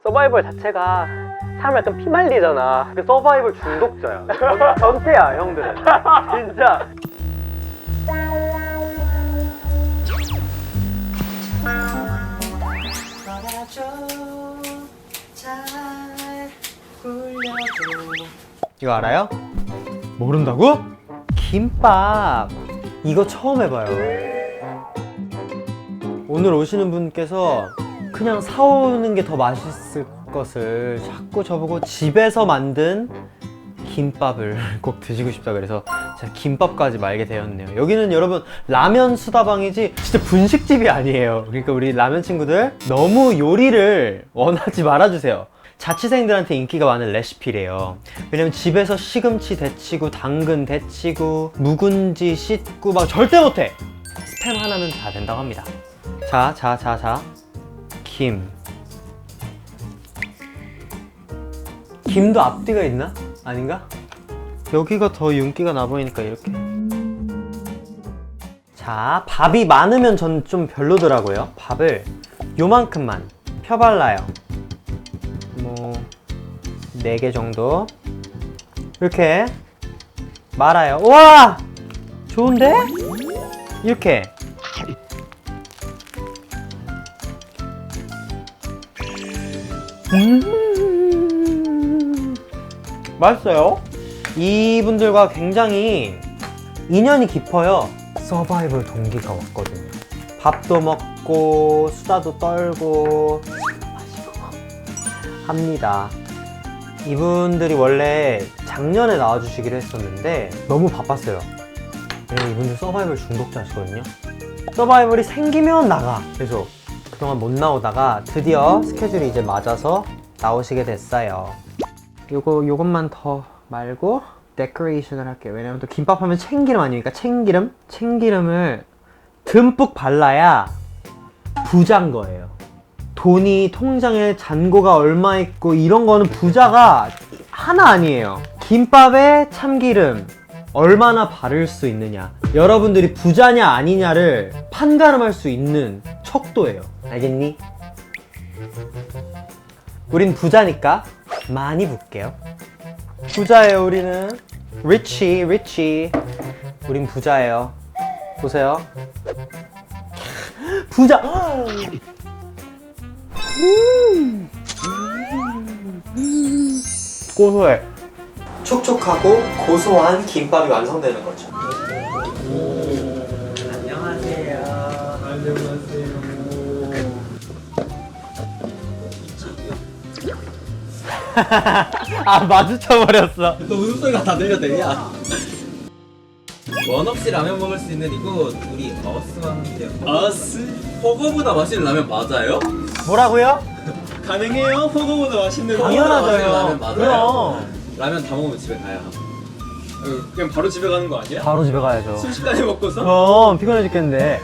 서바이벌 자체가 사람 약간 피말리잖아. 근데 서바이벌 중독자야. 전태야 형들은. 진짜. 이거 알아요? 모른다고? 김밥 이거 처음 해봐요. 오늘 오시는 분께서 그냥 사오는 게 더 맛있을 것을 자꾸 저보고 집에서 만든 김밥을 꼭 드시고 싶다 그래서 제가 김밥까지 말게 되었네요. 여기는 여러분 라면 수다방이지 진짜 분식집이 아니에요. 그러니까 우리 라면 친구들 너무 요리를 원하지 말아주세요. 자취생들한테 인기가 많은 레시피래요. 왜냐면 집에서 시금치 데치고 당근 데치고 묵은지 씻고 막 절대 못해. 스팸 하나면 다 된다고 합니다. 자 김도 앞뒤가 있나? 아닌가? 여기가 더 윤기가 나 보이니까 이렇게. 자, 밥이 많으면 전 좀 별로더라고요. 밥을 요만큼만 펴발라요. 뭐 4개 정도 이렇게 말아요. 우와! 좋은데? 이렇게 맛있어요. 이분들과 굉장히 인연이 깊어요. 서바이벌 동기가 왔거든요. 밥도 먹고 수다도 떨고 합니다. 이분들이 원래 작년에 나와주시기로 했었는데 너무 바빴어요. 왜냐면 이분들 서바이벌 중독자시거든요. 서바이벌이 생기면 나가. 계속 그동안 못 나오다가 드디어 스케줄이 이제 맞아서 나오시게 됐어요. 요것만 더 말고 데코레이션을 할게요. 왜냐면 또 김밥 하면 참기름 아니니까 참기름을 듬뿍 발라야 부자인 거예요. 돈이 통장에 잔고가 얼마 있고 이런 거는 부자가 하나 아니에요. 김밥에 참기름 얼마나 바를 수 있느냐, 여러분들이 부자냐 아니냐를 판가름할 수 있는 척도예요. 알겠니? 우린 부자니까 많이 붓게요. 부자예요. 우리는 리치. 우린 부자예요. 보세요. 부자. 고소해. 촉촉하고 고소한 김밥이 완성되는 거죠. 안녕하세요. 아, 마주쳐버렸어. 너 웃음소리가 다 들려. 원 없이 라면 먹을 수 있는 이곳, 우리 어스와 함께요. 어스? 허거보다 맛있는 라면 맞아요? 뭐라고요? 가능해요? 허거보다 맛있는 당연하죠. 라면 맞아요? 그럼 라면 다 먹으면 집에 가야 함. 그냥 바로 집에 가는 거 아니야? 바로 집에 가야죠. 순식간에 먹고서? 그럼 피곤해 죽겠는데.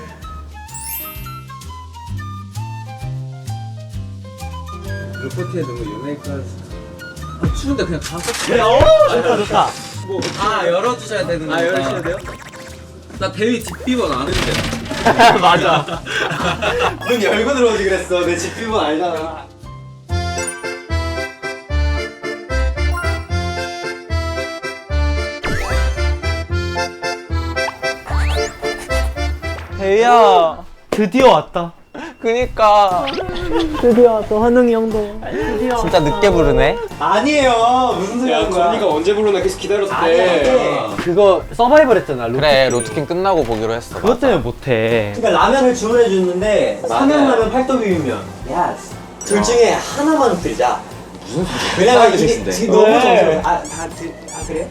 루포티에 너무 유메이크한 추운데 그냥 가서 그래, 좋다. 열어주셔야 되는 거야. 열어주셔야 돼요? 나 대위 뒷비번 아는데. 맞아. 문 열고 들어오지 그랬어. 내 뒷비번 알잖아. 대희야, 드디어 왔다. 그니까. 드디어 왔어. 환웅이 형도 드디어. 진짜 늦게 부르네. 아니에요. 무슨 소리 하는 거야? 건이가 언제 부르나 계속 기다렸대. 아니, 그거 서바이벌 했잖아. 그래, 로트킹 끝나고 보기로 했어. 그것 때문에 못해. 그러니까 라면을 주문해 줬는데 삼양라면 팔도비빔면. 야스. 둘 중에 하나만 드자. 무슨 소리야? 왜냐면 이게 드신대. 지금 너무 왜? 정신없어. 그래요?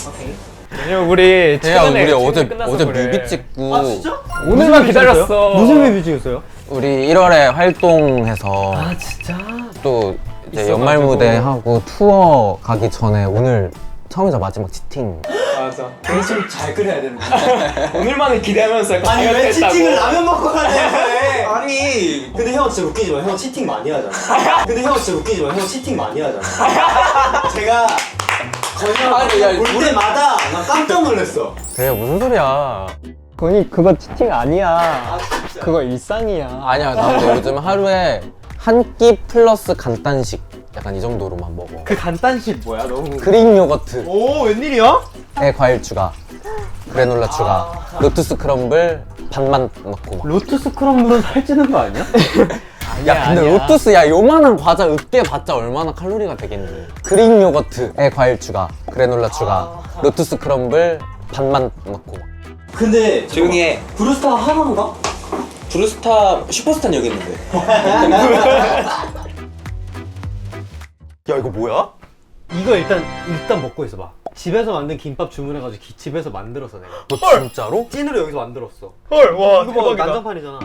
오케이. 왜냐면 우리 대야 우리 어제 끝나서 그래. 뮤비 찍고 아 진짜? 오늘만 무슨 기다렸어. 뮤비 찍었어요? 무슨 뮤비 찍었어요? 우리 1월에 활동해서 아 진짜? 또 이제 있어가지고. 연말 무대 하고 투어 가기 전에 오늘 처음이자 마지막 치팅. 맞아. 대신 잘 끓여야 되는 거. 오늘만을 기대하면서 아니 왜 치팅을 라면 먹고 가냐? 아니. 근데 형 진짜 웃기지 마. 형 치팅 많이 하잖아. 근데 형 진짜 웃기지 마. 형 치팅 많이 하잖아. 제가 아니, 야, 거의 볼 때마다 나 깜짝 놀랐어. 대야 무슨 소리야? 그거 치팅 아니야. 아 진짜. 그거 일상이야. 아니야 나 근데 요즘 하루에 한 끼 플러스 간단식 약간 이 정도로만 먹어. 그 간단식 뭐야? 너무. 그릭 요거트 오, 웬일이야? 에 과일 추가, 그래놀라 추가, 로투스 크럼블 반만 넣고 막. 로투스 크럼블은 살찌는 거 아니야? 야 근데 로투스 야 요만한 과자 으깨 봤자 얼마나 칼로리가 되겠니. 그릭 요거트에 과일 추가, 그래놀라 추가, 로투스 크럼블 반만 넣고 막. 근데 조용히 해. 브루스타 하나인가? 브루스타 슈퍼스타는 여기 있는데. 야 이거 뭐야? 이거 일단 먹고 있어봐. 집에서 만든 김밥 주문해가지고 집에서 만들었어 내가. 너 진짜로? 찐으로 여기서 만들었어. 헐와 이거 봐, 난장판이잖아.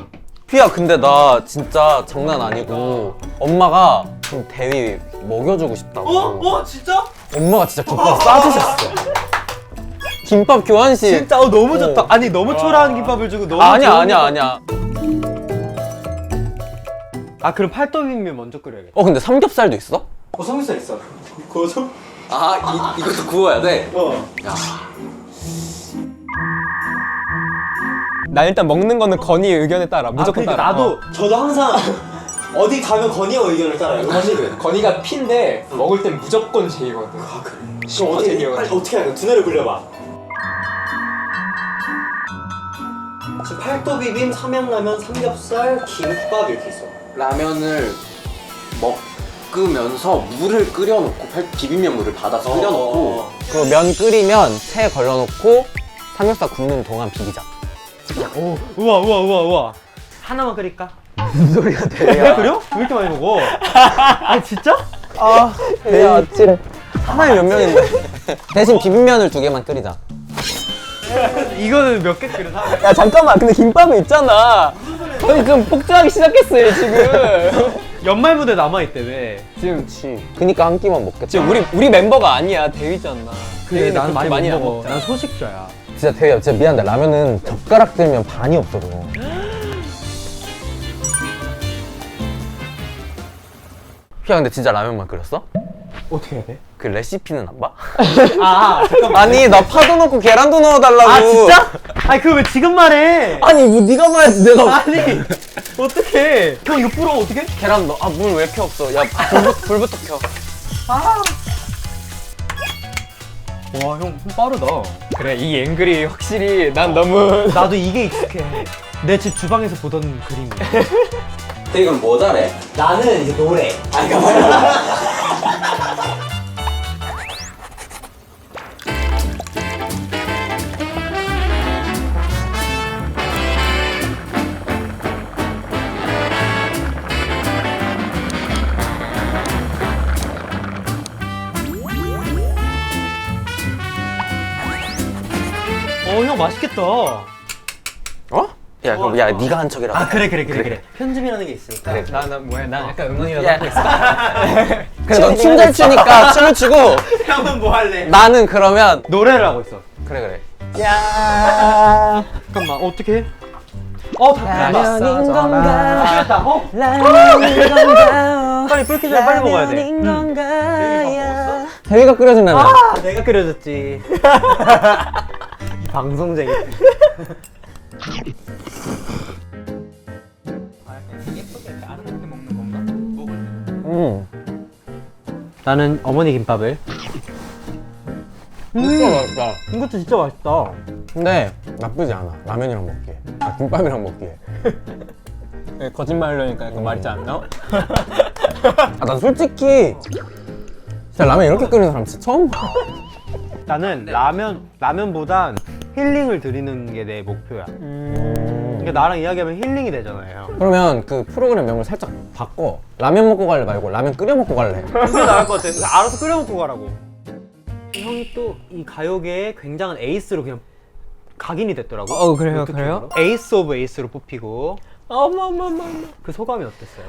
휘야 근데 나 진짜 장난 아니고 엄마가 좀 대위 먹여주고 싶다고. 진짜? 엄마가 진짜 김밥 싸주셨어. 김밥 교환식. 진짜 너무 좋다. 어. 아니 너무 초라한 김밥을 주고 너무 아니야 좋은 아니야 김밥- 아니야. 아 그럼 팔도비빔면 먼저 끓여야겠다. 근데 삼겹살도 있어? 삼겹살 있어. 구워줘? 아 이것도 구워야 돼? 나 일단 먹는 거는 건희 의견에 따라 무조건 그러니까 따라. 나도 저도 항상 어디 가면 건이어 의견을 따라요. 사실은. 건희가 P인데 먹을 땐 무조건 J거든. 아 그래? 그럼 어떻게 할까? 두뇌를 굴려봐. 지금 팔도비빔, 삼양라면, 삼겹살, 김밥 이렇게 있어. 라면을 먹으면서 물을 끓여놓고 비빔면 물을 받아서 끓여놓고 그리고 면 끓이면 체에 걸러놓고 삼겹살 굽는 동안 비비자. 오, 우와. 하나만 끓일까? 무슨 소리가 돼? 끓여? 왜 이렇게 많이 먹어? 아 진짜? 야 아찔해. 하나에 몇 명인데. 대신 비빔면을 2개만 끓이자. 이거는 몇 개 끓여? 야 잠깐만, 근데 김밥은 있잖아. 건희 좀 폭주하기 시작했어요 지금. 연말 무대 남아 있대 왜? 지금 그니까 한 끼만 먹겠다. 지금 우리 멤버가 아니야, 대위잖아. 그래 대위는 난 그렇게 많이 못 안 먹어. 먹잖아. 난 소식자야. 진짜 대위야 진짜 미안한데 라면은 젓가락 들면 반이 없어져. 휘야 근데 진짜 라면만 끓였어? 어떻게 해야 돼? 그 레시피는 안 봐? 아 잠깐만. 아니 나 파도 넣고 계란도 넣어달라고. 아 진짜? 아니 그거 왜 지금 말해? 아니 뭐 네가 봐야지 내가. 아니 어떡해? 형 이거 불어 어떡해? 계란 넣어. 아 물 왜 이렇게 없어? 야 불부터 켜. 와 형 빠르다. 그래, 이 앵글이 확실히 난 너무. 나도 이게 익숙해. 내 집 주방에서 보던 그림이야. 근데 이건 뭐 잘해? 나는 이제 노래. 형 맛있겠다. 어? 야 그럼 야 네가 한 척이라고. 아 그래. 편집이라는 게 있으니까. 그래. 난 뭐야, 난 약간 응원이라도 하고 있어. 그래 넌 춤 잘 추니까 춤을 추고 형은 뭐 할래? 나는 그러면 노래를 하고 있어. 그래. 잠깐만 어떻게 해? 다 라면인 건가? 다 라면인 건가? 빨리 끓기 전에 빨리 먹어야 돼. 건가야? 대위가 끓여준 라면. 내가 끓여줬지. 이 방송쟁이. 나는 어머니 김밥을. 진짜 맛있다. 이것도 진짜 맛있다. 근데 나쁘지 않아. 라면이랑 먹기에. 아 김밥이랑 먹기에. 네, 거짓말 하려니까 약간 말이 잘 안 나와. 아 난 솔직히 진짜 라면 이렇게 끓이는 사람 진짜 처음 봐. 나는 라면보단 힐링을 드리는 게 내 목표야. 그러니까 나랑 이야기하면 힐링이 되잖아요. 그러면 그 프로그램 명을 살짝 바꿔. 라면 먹고 갈래 말고 라면 끓여 먹고 갈래. 그게 나을 것 같아. 알아서 끓여 먹고 가라고. 형이 또 이 가요계에 굉장한 에이스로 그냥 각인이 됐더라고. 그래요? 노트북으로. 에이스 오브 에이스로 뽑히고. 어머머머. 그 소감이 어땠어요?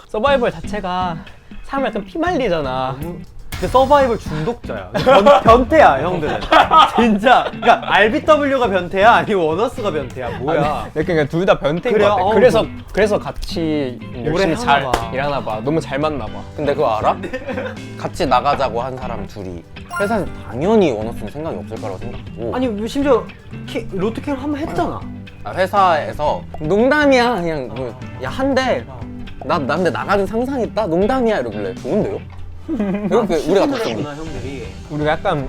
서바이벌 자체가 사람 약간 피말리잖아. 근데 서바이벌 중독자야. 변태야 형들은. 진짜. 그러니까 RBW가 변태야 아니면 원어스가 변태야 뭐야? 그러니까 둘 다 변태인 그래요? 것 같아. 그래서 같이 열심히 하나 잘 봐. 일하나 봐. 너무 잘 맞나 봐. 근데 그거 알아? 같이 나가자고 한 사람 둘이 회사에서 당연히 원어스는 생각이 없을 거라고 생각하고. 아니 심지어 로트캠 한번 했잖아. 회사에서 농담이야 그냥 뭐, 야 한대 나 근데 나가는 상상했다? 농담이야 이러길래 좋은데요? 이렇게 우리가 더 구나 형들이. 우리가 약간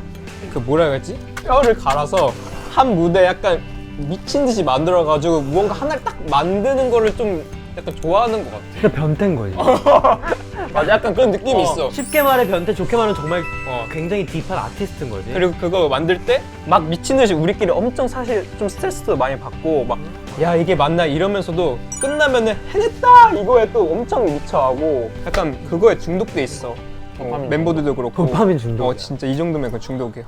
그 뭐라 해야지? 뼈를 갈아서 한 무대 약간 미친 듯이 만들어가지고 무언가 하나를 딱 만드는 거를 좀 약간 좋아하는 것 같아. 그러니까 변태인 거지. 맞아, 약간 그런 느낌이 있어. 쉽게 말해 변태, 좋게 말하면 정말 어. 굉장히 딥한 아티스트인 거지. 그리고 그거 만들 때 막 미친 듯이 우리끼리 엄청 사실 좀 스트레스도 많이 받고 막 야 이게 맞나 이러면서도 끝나면은 해냈다 이거에 또 엄청 미쳐하고 약간 그거에 중독돼 있어. 멤버들도 그렇고. 도파민 중독이야. 진짜 이 정도면 그 중독이야.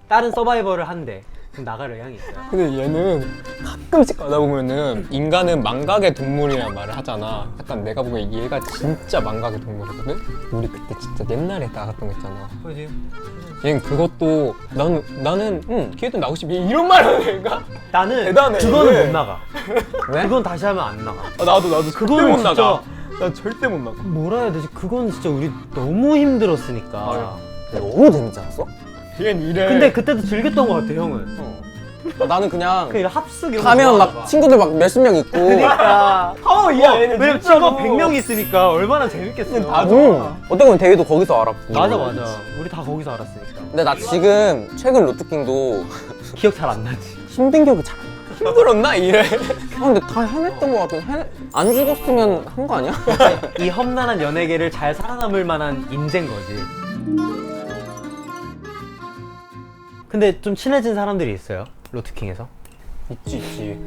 다른 서바이벌을 한대. 그럼 나갈 의향이 있어요. 근데 얘는 가끔씩 가다 보면은 인간은 망각의 동물이라는 말을 하잖아. 약간 내가 보기엔 얘가 진짜 망각의 동물이거든? 우리 그때 진짜 옛날에 나갔던 거 있잖아. 그지? 얘는 그것도 나는 기회도 나고 싶어. 이런 말 하는 애가? 나는 대단해. 그거는 왜? 못 나가. 왜? 그건 다시 하면 안 나가. 나도 그거는 못 진짜 나가. 나 절대 못 나가. 뭐라 해야 되지? 그건 진짜 우리 너무 힘들었으니까. 맞아. 너무 재밌지 않았어? 얘는 이래. 근데 그때도 즐겼던 것 같아 형은. 나는 그냥 그 합숙 이런 거 가면 좋아하나 막 봐. 친구들 막 몇십 명 있고 그러니까. 야, 얘는 왜냐면 진짜로. 친구 100명 있으니까 얼마나 재밌겠어. 어떻게 보면 대휘도 거기서 알았고 맞아. 우리 다 거기서 알았으니까. 근데 나 지금 최근 로트킹도 기억 잘 안 나지. 힘든 기억이 잘 안 나. 힘들었나? 이래. 근데 다 해냈던 것 같은데 안 죽었으면 한 거 아니야? 이 험난한 연예계를 잘 살아남을 만한 인재인 거지. 근데 좀 친해진 사람들이 있어요? 로트킹에서? 있지.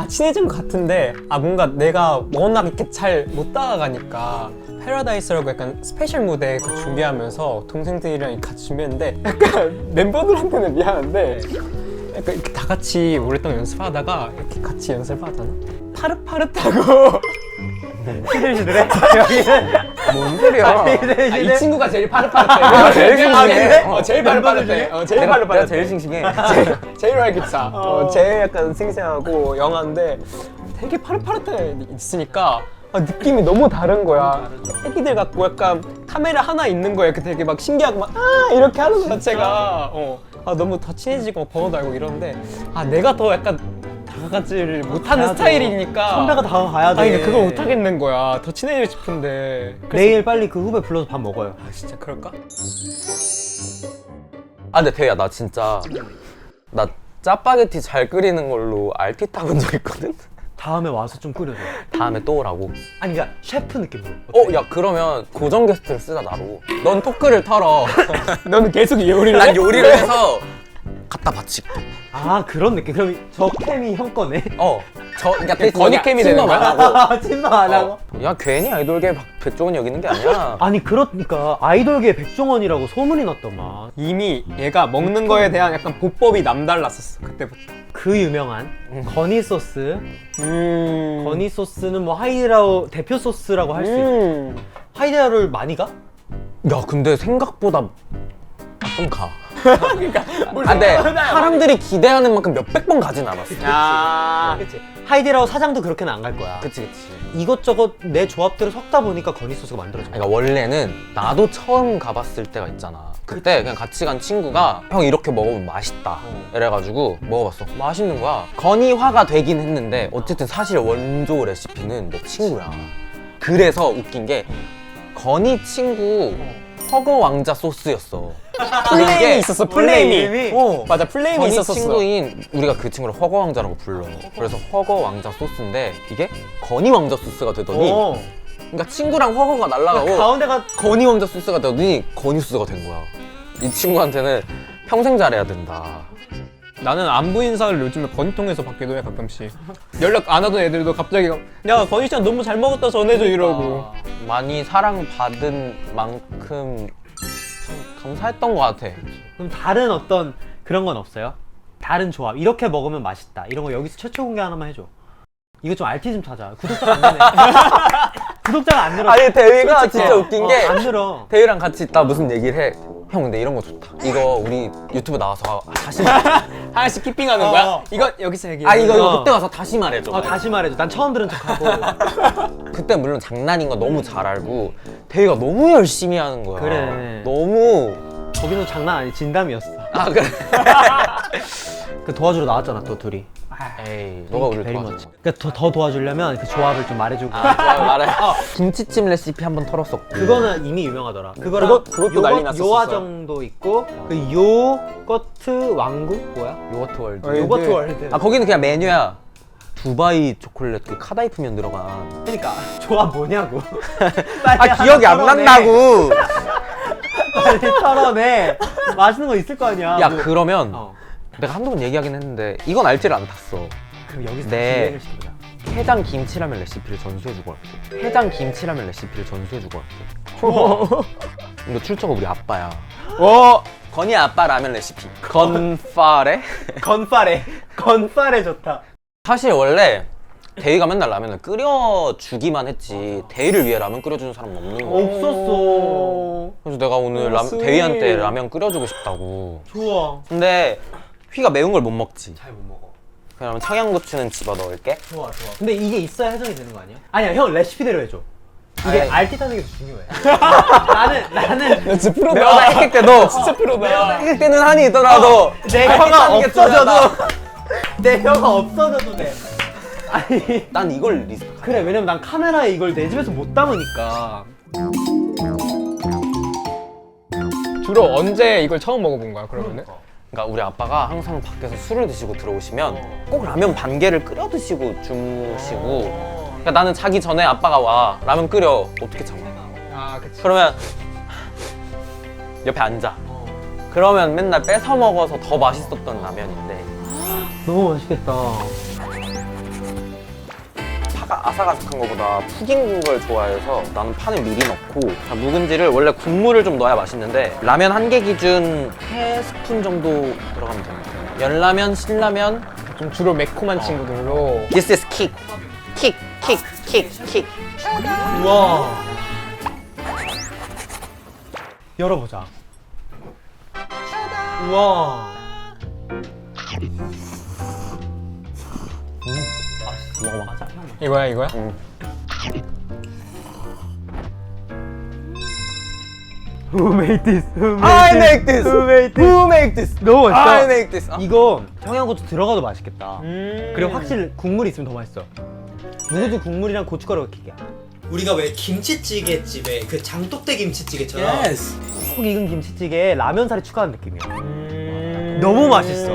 친해진 것 같은데 뭔가 내가 워낙 이렇게 잘 못 다가가니까 패러다이스라고 약간 스페셜 무대 그 준비하면서 동생들이랑 같이 준비했는데 약간 멤버들한테는 미안한데 약간 이렇게 다 같이 오랫동안 연습하다가 이렇게 같이 연습하잖아? 파릇파릇하고 시들시들해? 여기는? 뭔 소리야? 이 친구가 제일 파릇파릇해. 제일 싱싱해. 제일 파릇파릇해. 제일 파릇파릇해. 내가 제일 싱싱해. 제일 활기차. 제일 약간 생생하고 영한데 되게 파릇파릇해 있으니까 느낌이 너무 다른 거야. 애기들 같고 약간 카메라 하나 있는 거야. 되게 막 신기하고 막 이렇게 하는 거 자체가 너무 더 친해지고 번호도 알고 이러는데 내가 더 약간 다가가지를 못하는 가야죠. 스타일이니까 선배가 다가가야 돼. 근데 그걸 못하겠는 거야. 더 친해지고 싶은데. 내일 빨리 그 후배 불러서 밥 먹어요. 진짜 그럴까? 근데 대휘야 나 진짜 나 짜파게티 잘 끓이는 걸로 RT 타본 적 있거든? 다음에 와서 좀 끓여줘. 다음에 또 오라고. 아니 그러니까 셰프 느낌으로. 야 그러면 고정 게스트를 쓰자 나로. 넌 토크를 털어. 너는 계속 요리를 난 요리를 해서 갖다 바치고. 그런 느낌. 그럼 저 캠이 형 거네. 그러니까 건익캠이 되는 거야? 침방 안 하고. 야 괜히 아이돌계 백종원이 여기 있는 게 아니야. 아니 그러니까 아이돌계 백종원이라고 소문이 났더만. 이미 얘가 먹는 거에 대한 약간 보법이 남달랐었어 그때부터. 그 유명한 건이 소스. 건이 소스는 뭐 하이디라오 대표 소스라고 할 수 있어. 하이디라오를 많이 가? 야 근데 생각보다 좀 가. 근데 사람들이 기대하는 만큼 몇백 번 가진 않았어. 그치. 하이디라오 사장도 그렇게는 안 갈 거야. 그치. 이것저것 내 조합들을 섞다 보니까 건이 소스가 만들어져. 그러니까 원래는 나도 처음 가봤을 때가 있잖아. 그때 그냥 같이 간 친구가 형 이렇게 먹으면 맛있다 이래가지고 먹어봤어. 맛있는 거야. 건이화가 되긴 했는데 어쨌든 사실 원조 레시피는 내 친구야. 그래서 웃긴 게 건이 친구 허거 왕자 소스였어. 플레임이 있었어. 플레임이. 맞아 플레임이 건이 있었어. 친구인 우리가 그 친구를 허거 왕자라고 불러. 그래서 허거 왕자 소스인데 이게 건이 왕자 소스가 되더니 그러니까 친구랑 허거가 날라가고 가운데가 건이 왕자 소스가 되더니 건이 소스가 된 거야. 이 친구한테는 평생 잘해야 된다. 나는 안부 인사를 요즘에 건이통해서 받기도 해 가끔씩. 연락 안 하던 애들도 갑자기 야 건이짱 너무 잘 먹었다 전해줘 이러고. 많이 사랑받은 만큼 참 감사했던 것 같아. 그럼 다른 어떤 그런 건 없어요? 다른 조합 이렇게 먹으면 맛있다 이런 거 여기서 최초 공개 하나만 해줘. 이거 좀 RT 좀 찾아. 구독자가 안 되네. 구독자가 안 늘어. 아니 대휘가 진짜 웃긴 게 안 늘어. 대휘랑 같이 있다 무슨 얘기를 해. 형 근데 이런 거 좋다. 이거 우리 유튜브 나와서 다시 말해. 하나씩 키핑하는 거야? 이거 여기서 얘기해. 이거 그때 와서 다시 말해줘. 다시 말해줘. 난 처음 들은 척하고. 그때 물론 장난인 거 너무 잘 알고 대휘가 너무 열심히 하는 거야. 그래. 너무. 거기서 장난 아니 진담이었어. 그래. 그 도와주러 나왔잖아 또 둘이. 에이, 너가 우리를 베리 도와줘. 머치. 그러니까 더 도와주려면 그 조합을 좀 말해주고. 말해. 김치찜 레시피 한번 털었었고. 그거는 이미 유명하더라. 그것도 난리 났었어. 요아정도 있고 그 요거트 왕국 뭐야? 요거트 월드. 요거트 월드. 아 거기는 그냥 메뉴야. 두바이 초콜릿 그 카다이프면 들어간. 그러니까 조합 뭐냐고. 아 기억이 안 난다고. 빨리 털어내. 맛있는 거 있을 거 아니야. 야 뭐. 그러면 어. 내가 한두 번 얘기하긴 했는데 이건 알지를 안 탔어. 그럼 여기서 네. 진행을 시키자. 해장 김치라면 레시피를 전수해주고 갈게. 해장 김치라면 레시피를 전수해주고 갈게. 이거 출처가 우리 아빠야. 건이 아빠 라면 레시피. 건파레? 건파레 좋다. 사실 원래 대희가 맨날 라면을 끓여주기만 했지 대희를 위해 라면 끓여주는 사람은 없는 거야. 없었어. 그래서 내가 오늘 대희한테 라면 끓여주고 싶다고. 좋아. 근데 휘가 매운 걸 못 먹지. 잘 못 먹어. 그러면 청양고추는 집어 넣을게. 좋아. 근데 이게 있어야 해장이 되는 거 아니야? 아니야, 형 레시피대로 해줘. 이게 아이. 알티 타는 게 더 중요해. 나는 진짜 프로다. 내가 핵핵 때도 진짜 프로다. 핵핵 때는 한이 있더라도 내 알티 혀가 타는 게 없어져도 중요하다. 내 혀가 없어져도 돼. 아니 난 이걸 리스펙. 그래, 왜냐면 난 카메라에 이걸 내 집에서 못 담으니까. 주로 언제 이걸 처음 먹어본 거야 그러면은? 그러니까 우리 아빠가 항상 밖에서 술을 드시고 들어오시면 꼭 라면 반 개를 끓여 드시고 주무시고. 그러니까 나는 자기 전에 아빠가 와 라면 끓여 어떻게 참아? 아 그치. 그러면 옆에 앉아. 그러면 맨날 뺏어 먹어서 더 맛있었던 라면인데 너무 맛있겠다. 파가 아삭아삭한 거보다 푹 익은 걸 좋아해서 나는 파는 미리 넣고 묵은지를 원래 국물을 좀 넣어야 맛있는데 라면 한 개 기준 3스푼 정도 들어가면 됩니다. 열라면, 신라면 좀 주로 매콤한 친구들로. This is kick. kick, kick, kick, kick. 우와. 열어보자. 우와. 먹어봐. 맞아. 이거야? Who made this? Who made I this? make this. Who made this? Who make this? 너무 맛있다. I make this. 이거 청양고추 들어가도 맛있겠다. 음. 그리고 확실히 국물이 있으면 더 맛있어. 묵은지 국물이랑 고춧가루가 킥이야. 우리가 왜 김치찌개 집에 그 장독대 김치찌개처럼 Yes. 푹 익은 김치찌개에 라면살이 추가한 느낌이야. 음. 너무 맛있어.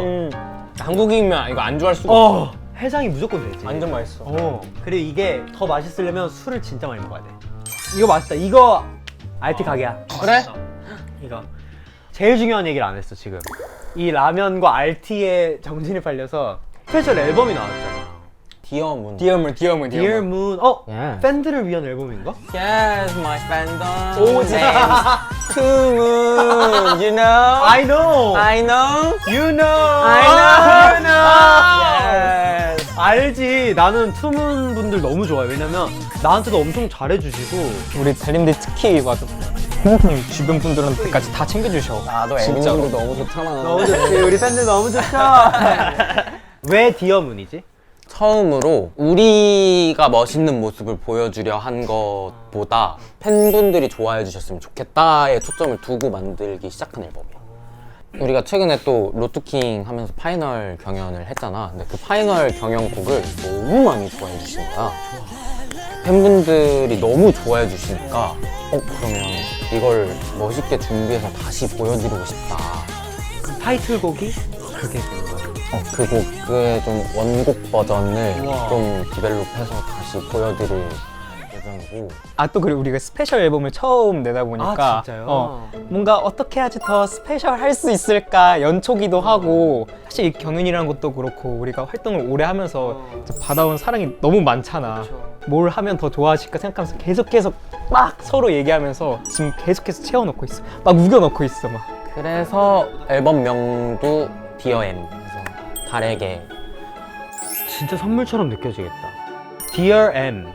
한국이면 이거 안 좋아할 수가 없어. 해장이 무조건 되지. 완전 맛있어. 그리고 이게 더 맛있으려면 술을 진짜 많이 먹어야 돼. 이거 맛있다. 이거 RT 가게야. 그래? 이거 제일 중요한 얘기를 안 했어 지금. 이 라면과 RT에 정신이 팔려서 스페셜 앨범이 나왔잖아. 디어문. 디어문. Dear Moon. Yeah. 팬들을 위한 앨범인가? Yes, my friend. 오지. To moon, you know? I know. I know. You know. I know. You know. Yes. 알지. 나는 투문 분들 너무 좋아해. 왜냐면 나한테도 엄청 잘해주시고. 우리 달님들 특히 맞아. 주변 분들한테까지 다 챙겨주셔. 나도 진짜로. 앨범도 너무 좋잖아. 너무 좋지. 우리 팬들 너무 좋죠. 왜 디어문이지? 처음으로 우리가 멋있는 모습을 보여주려 한 것보다 팬분들이 좋아해 주셨으면 좋겠다에 초점을 두고 만들기 시작한 앨범이야. 우리가 최근에 또 로투킹 하면서 파이널 경연을 했잖아. 근데 그 파이널 경연곡을 너무 많이 좋아해 주시는 거야. 팬분들이 너무 좋아해 주시니까 그러면 이걸 멋있게 준비해서 다시 보여드리고 싶다. 타이틀곡이 그게 되는 거야. 그 곡의 좀 원곡 버전을 우와. 좀 디벨롭해서 다시 보여드릴 예정이고. 아 또 그리고 우리가 스페셜 앨범을 처음 내다 보니까 아, 진짜요? 뭔가 어떻게 하지 더 스페셜 할 수 있을까 연초기도 하고 사실 이 경연이라는 것도 그렇고 우리가 활동을 오래 하면서 이제 받아온 사랑이 너무 많잖아. 뭘 하면 더 좋아하실까 생각하면서 계속 막 서로 얘기하면서 지금 계속해서 채워넣고 있어. 막 우겨넣고 있어 막. 그래서 앨범명도 Dear M. 그래서 달에게. 진짜 선물처럼 느껴지겠다. Dear M.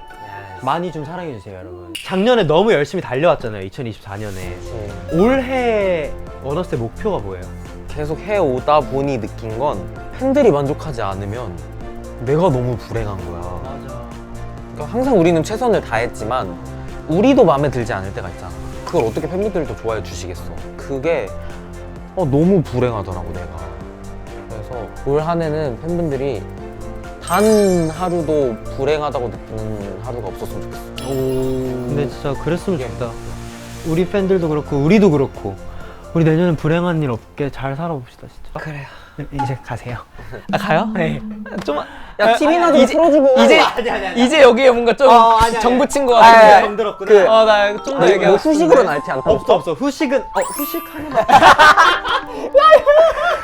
많이 좀 사랑해주세요, 여러분. 작년에 너무 열심히 달려왔잖아요, 2024년에. 올해 원어스의 목표가 뭐예요? 계속 해오다 보니 느낀 건 팬들이 만족하지 않으면 내가 너무 불행한 거야. 맞아. 그러니까 항상 우리는 최선을 다했지만 우리도 마음에 들지 않을 때가 있잖아. 그걸 어떻게 팬분들도 좋아해 주시겠어. 그게 너무 불행하더라고 내가. 그래서 올 한 해는 팬분들이 단 하루도 불행하다고 느끼는 하루가 없었으면 좋겠어. 근데 진짜 그랬으면 좋겠다. 우리 팬들도 그렇고 우리도 그렇고 우리 내년엔 불행한 일 없게 잘 살아봅시다 진짜. 그래요. 이제 가세요. 아 가요? 네. 좀 야, TV나 좀 틀어주고. 이제 여기에 뭔가 좀 정부 친구 아, 같은데. 정들었구나. 나 좀 더 너 얘기하고 후식으로 날티 않다. 없어. 후식은 후식하는 거.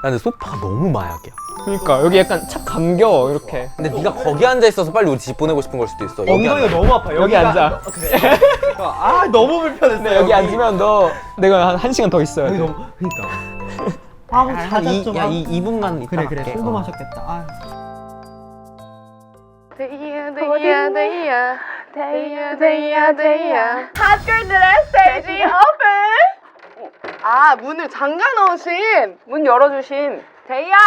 근데 소파가 너무 마약이야. 그러니까 여기 약간 착 감겨 이렇게. 근데 네가 거기 앉아 있어서 빨리 우리 집 보내고 싶은 걸 수도 있어. 여기 엉덩이가 너무 아파. 여기 앉아. 그래. 아 너무 불편했어. 근데 여기 앉으면 너 내가 한 시간 더 있어야 돼. 여기 너무 그러니까. 아 자자 좀. 야, 2분만 있다 그래 갈게. 술도 마셨겠다. 아. 핫걸들의 스테이지 오픈! 아, 문을 잠가 놓으신, 문 열어주신 데이야!